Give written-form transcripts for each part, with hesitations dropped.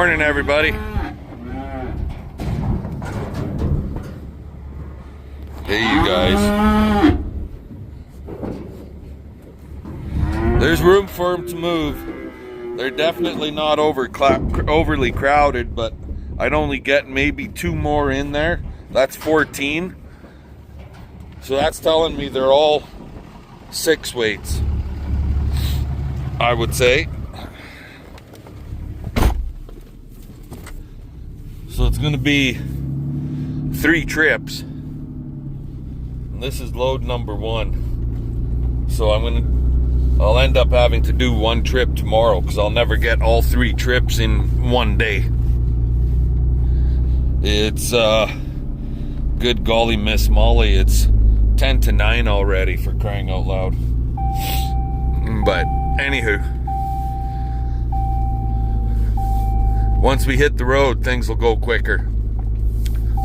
Morning, everybody. Hey, you guys. There's room for them to move. They're definitely not overly crowded, but I'd only get maybe 2 more in there. That's 14. So that's telling me they're all 6 weights, I would say. So it's going to be 3 trips. And this is load number 1. So I'll end up having to do 1 trip tomorrow because I'll never get all 3 trips in one day. It's good golly, Miss Molly, it's 10 to 9 already, for crying out loud. But anywho, once we hit the road, things will go quicker.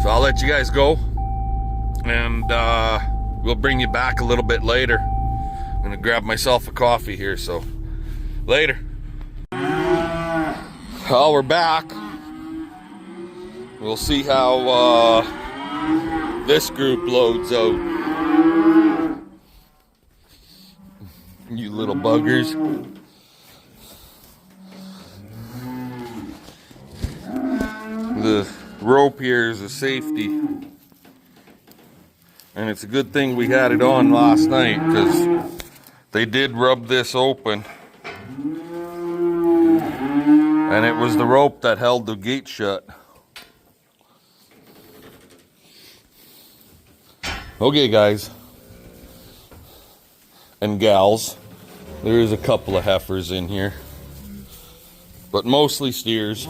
So I'll let you guys go, and we'll bring you back a little bit later. I'm gonna grab myself a coffee here, so later. Well, we're back. We'll see how this group loads out. You little buggers. The rope here is a safety, and it's a good thing we had it on last night because they did rub this open, and it was the rope that held the gate shut. Okay, guys and gals, there is a couple of heifers in here, but mostly steers.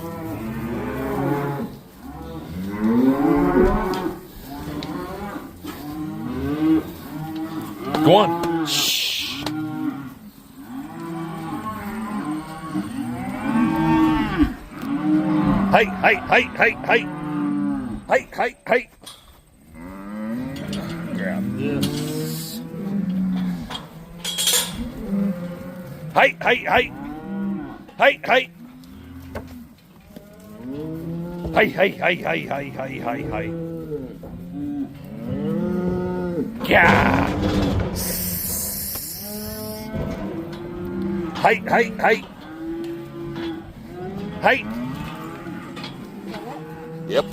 Go on. Shh. Hey, hey, hey, hey, hey. Hey, hey, hey. Grab this. Hey, hey, hey. Hey, hey. Hey, hey, hey, hey, hey, hey, hey, hey. Yeah. Hey, hey, hey. Hey. Yep.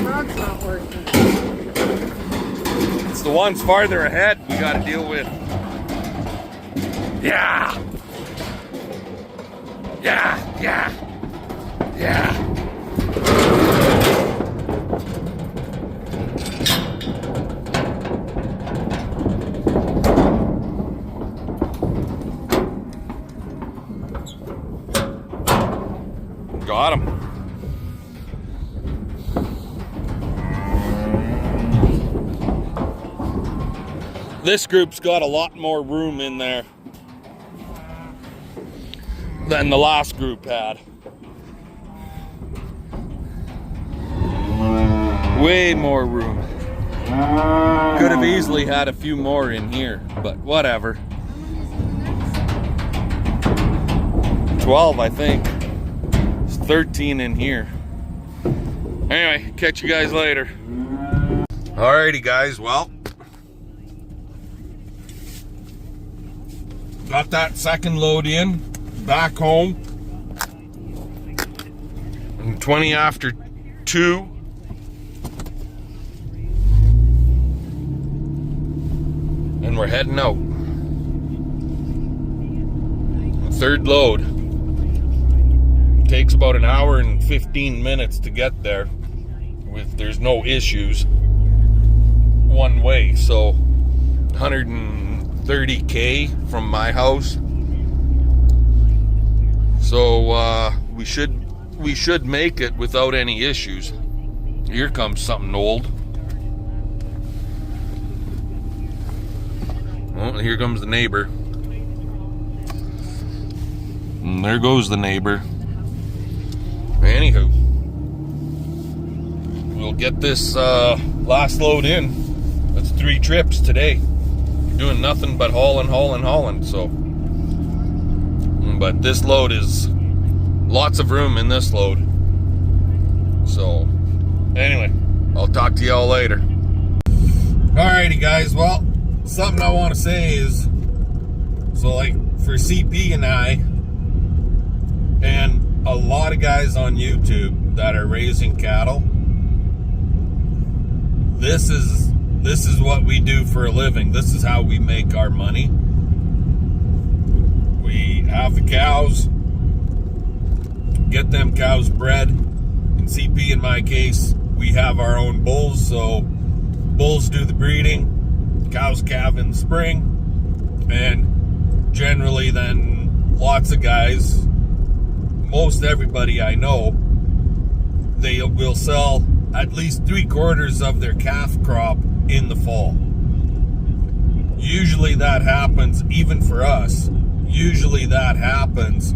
Rod's not working. It's the ones farther ahead we got to deal with. Yeah. Yeah, yeah. Yeah. Got him. This group's got a lot more room in there than the last group had. Way more room. Could have easily had a few more in here, but whatever. 12, I think. 13 in here. Anyway, catch you guys later. Alrighty, guys, well, got that second load in, back home, and 20 after 2. And we're heading out. Third load. Takes about an hour and 15 minutes to get there if there's no issues one way. So 130K from my house. So we should make it without any issues. Here comes something old. Well, here comes the neighbor. And there goes the neighbor. Anywho, we'll get this last load in. That's 3 trips today. Doing nothing but hauling. So, but this load is lots of room in this load. So anyway, I'll talk to y'all later. Alrighty guys, well, something I want to say is, so like for CP and I, and a lot of guys on YouTube that are raising cattle, this is what we do for a living. This is how we make our money. We have the cows, get them cows bred. In CP, in my case, we have our own bulls, so bulls do the breeding, cows calve in spring, and generally then lots of guys, most everybody I know, they will sell at least 3/4 of their calf crop in the fall. Usually that happens, even for us, usually that happens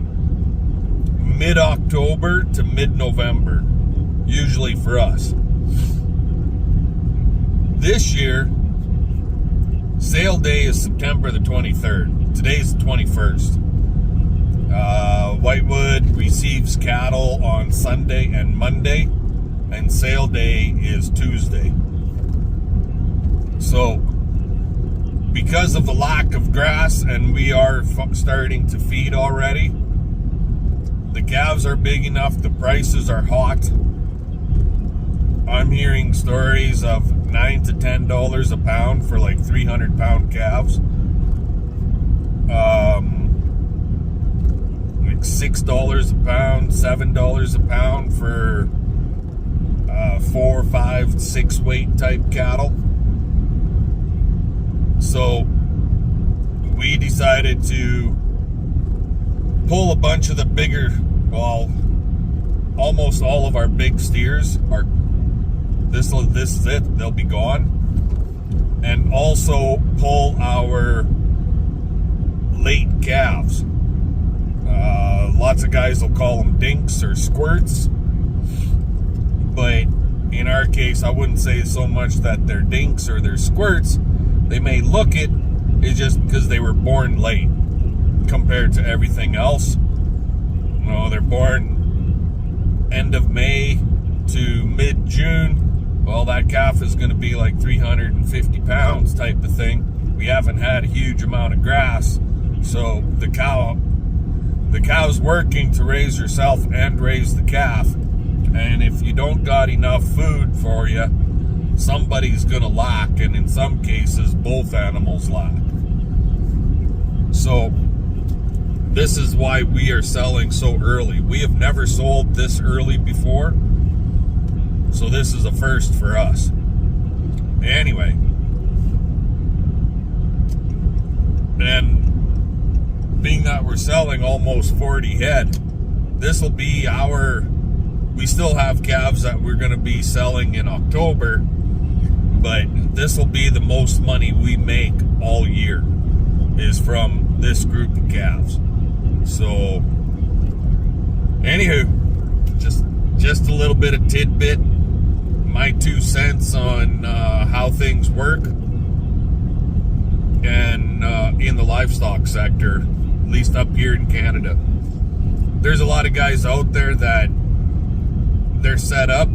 mid-October to mid-November, usually for us. This year, sale day is September the 23rd. Today's the 21st. Whitewood receives cattle on Sunday and Monday, and sale day is Tuesday. So, because of the lack of grass, and we are starting to feed already, the calves are big enough, the prices are hot. I'm hearing stories of $9 to $10 a pound for like 300-pound calves. Like $6 a pound, $7 a pound for 4, 5, 6 weight type cattle. So we decided to pull a bunch of the bigger, well, almost all of our big steers are, this is it, they'll be gone. And also pull our late calves. Lots of guys will call them dinks or squirts, but in our case, I wouldn't say so much that they're dinks or they're squirts. They may look it, it's just because they were born late compared to everything else. You know, they're born end of May to mid-June. Well, that calf is going to be like 350 pounds type of thing. We haven't had a huge amount of grass, so the cow's working to raise herself and raise the calf. And if you don't got enough food for you, somebody's gonna lack, and in some cases both animals lack. So this is why we are selling so early. We have never sold this early before, so this is a first for us. Anyway, and being that we're selling almost 40 head, this will be we still have calves that we're going to be selling in October, but this will be the most money we make all year is from this group of calves. So anywho, just a little bit of tidbit, my 2 cents on how things work and in the livestock sector, at least up here in Canada. There's a lot of guys out there that they're set up,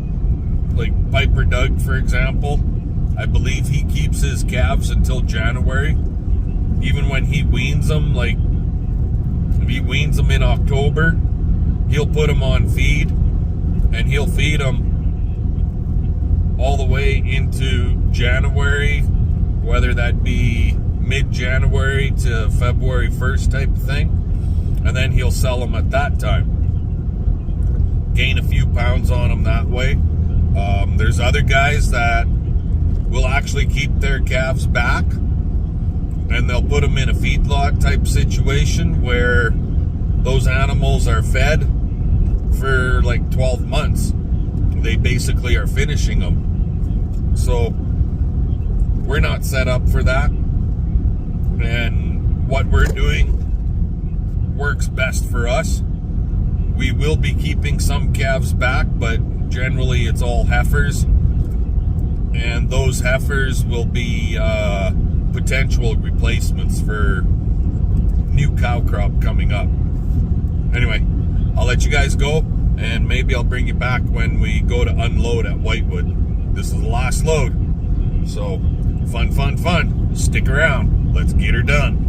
like Piper Doug, for example. I believe he keeps his calves until January. Even when he weans them, like if he weans them in October, he'll put them on feed, and he'll feed them all the way into January, whether that be mid-January to February 1st type of thing, and then he'll sell them at that time. Gain a few pounds on them that way. There's other guys that will actually keep their calves back, and they'll put them in a feedlot type situation where those animals are fed for like 12 months. They basically are finishing them. So we're not set up for that, and what we're doing works best for us. We will be keeping some calves back, but generally it's all heifers, and those heifers will be potential replacements for new cow crop coming up. Anyway, I'll let you guys go, and maybe I'll bring you back when we go to unload at Whitewood. This is the last load. So, fun. Stick around. Let's get her done.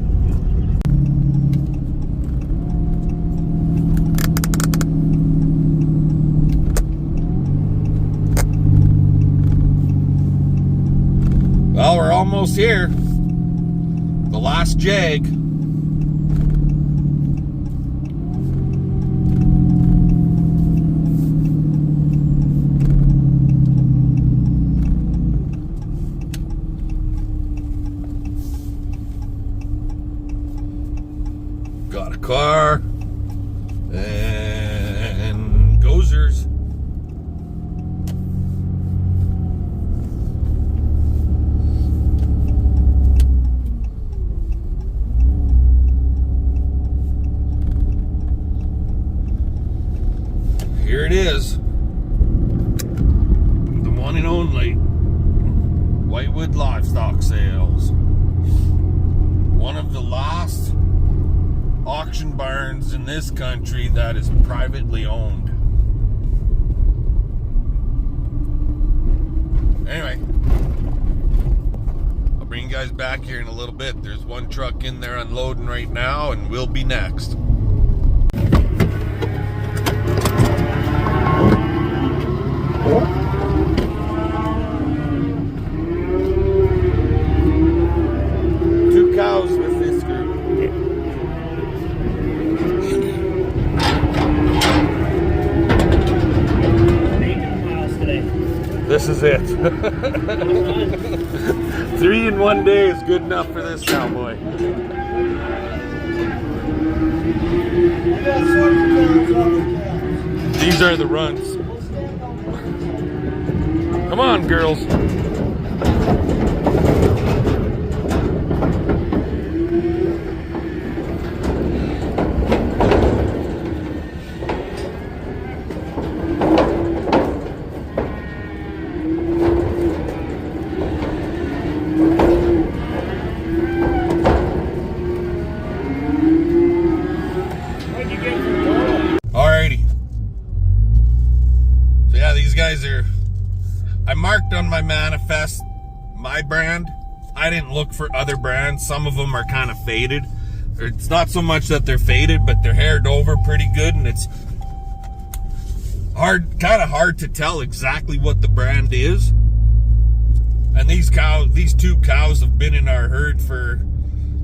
Well, we're almost here. The last jag. Got a car and gozers. Here it is, the one and only Whitewood Livestock Sales. One of the last auction barns in this country that is privately owned. Anyway, I'll bring you guys back here in a little bit. There's one truck in there unloading right now, and we'll be next. Two cows with this group. This is it. 3 in 1 day is good enough for this cowboy. These are the runs. Come on, girls. Alrighty. So yeah, these guys are, I marked on my manifest my brand. I didn't look for other brands. Some of them are kind of faded. It's not so much that they're faded, but they're haired over pretty good, and it's kind of hard to tell exactly what the brand is. And these two cows have been in our herd for,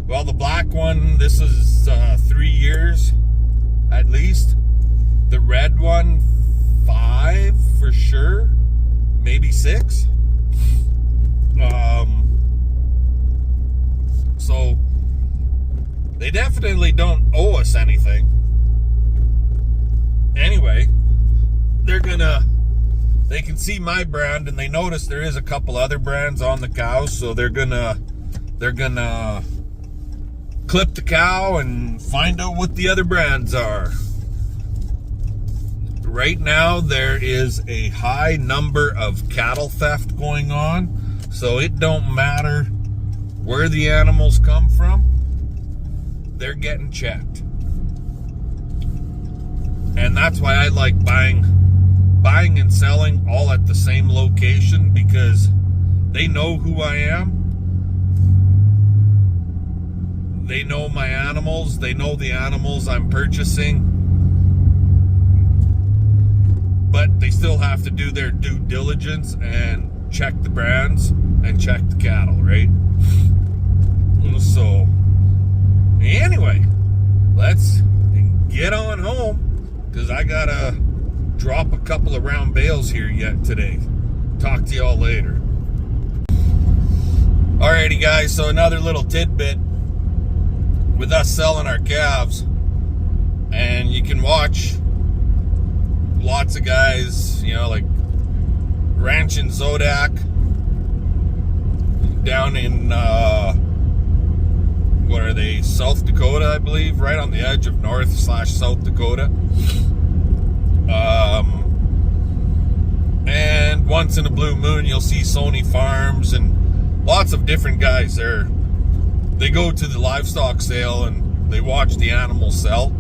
well, the black one, this is 3 years at least. The red one, 5 for sure, maybe 6. So they definitely don't owe us anything. Anyway, they can see my brand, and they notice there is a couple other brands on the cows, so they're gonna clip the cow and find out what the other brands are. Right now, there is a high number of cattle theft going on, so it don't matter where the animals come from, they're getting checked. And that's why I like buying and selling all at the same location, because they know who I am. They know my animals. They know the animals I'm purchasing. But they still have to do their due diligence and check the brands and check the cattle, right? So, anyway, let's get on home, because I gotta drop a couple of round bales here yet today. Talk to y'all later. Alrighty, guys, so another little tidbit with us selling our calves, and you can watch lots of guys, you know, like Ranch and Zodak down in what are they, South Dakota, I believe, right on the edge of North/South Dakota. And once in a blue moon, you'll see Sony Farms and lots of different guys there. They go to the livestock sale and they watch the animals sell.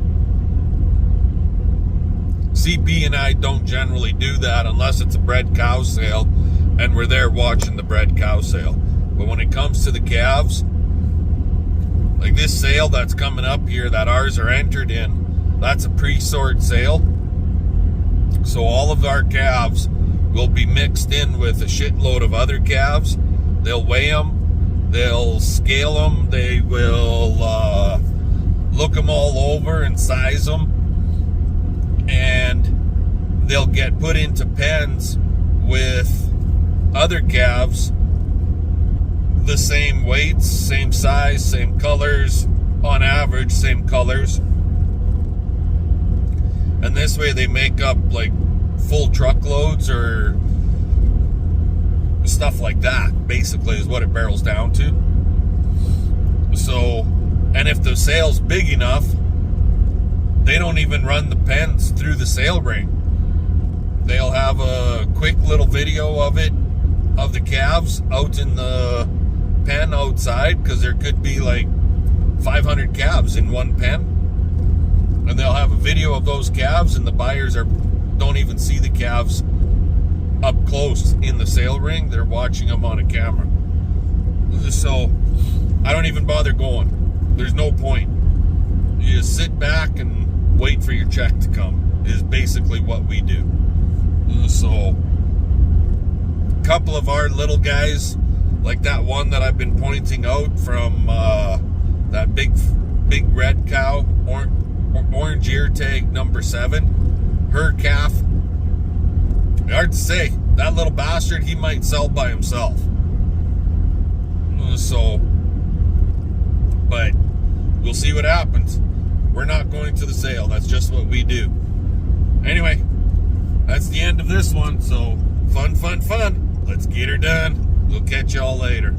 CP and I don't generally do that unless it's a bred cow sale and we're there watching the bred cow sale. But when it comes to the calves, like this sale that's coming up here that ours are entered in, that's a pre-sort sale. So all of our calves will be mixed in with a shitload of other calves. They'll weigh them, they'll scale them, they will look them all over and size them, and they'll get put into pens with other calves the same weights, same size, same colors, on average same colors. And this way they make up like full truckloads or stuff like that, basically, is what it barrels down to. So, and if the sale's big enough, they don't even run the pens through the sale ring. They'll have a quick little video of it, of the calves out in the pen outside, because there could be like 500 calves in one pen. And they'll have a video of those calves, and the buyers don't even see the calves up close in the sale ring. They're watching them on a camera. So I don't even bother going. There's no point. You just sit back and wait for your check to come, is basically what we do. So a couple of our little guys, like that one that I've been pointing out from that big red cow, orange ear tag number 7, her calf, hard to say. That little bastard, he might sell by himself. So, but we'll see what happens. We're not going to the sale. That's just what we do. Anyway, that's the end of this one. So, fun. Let's get her done. We'll catch y'all later.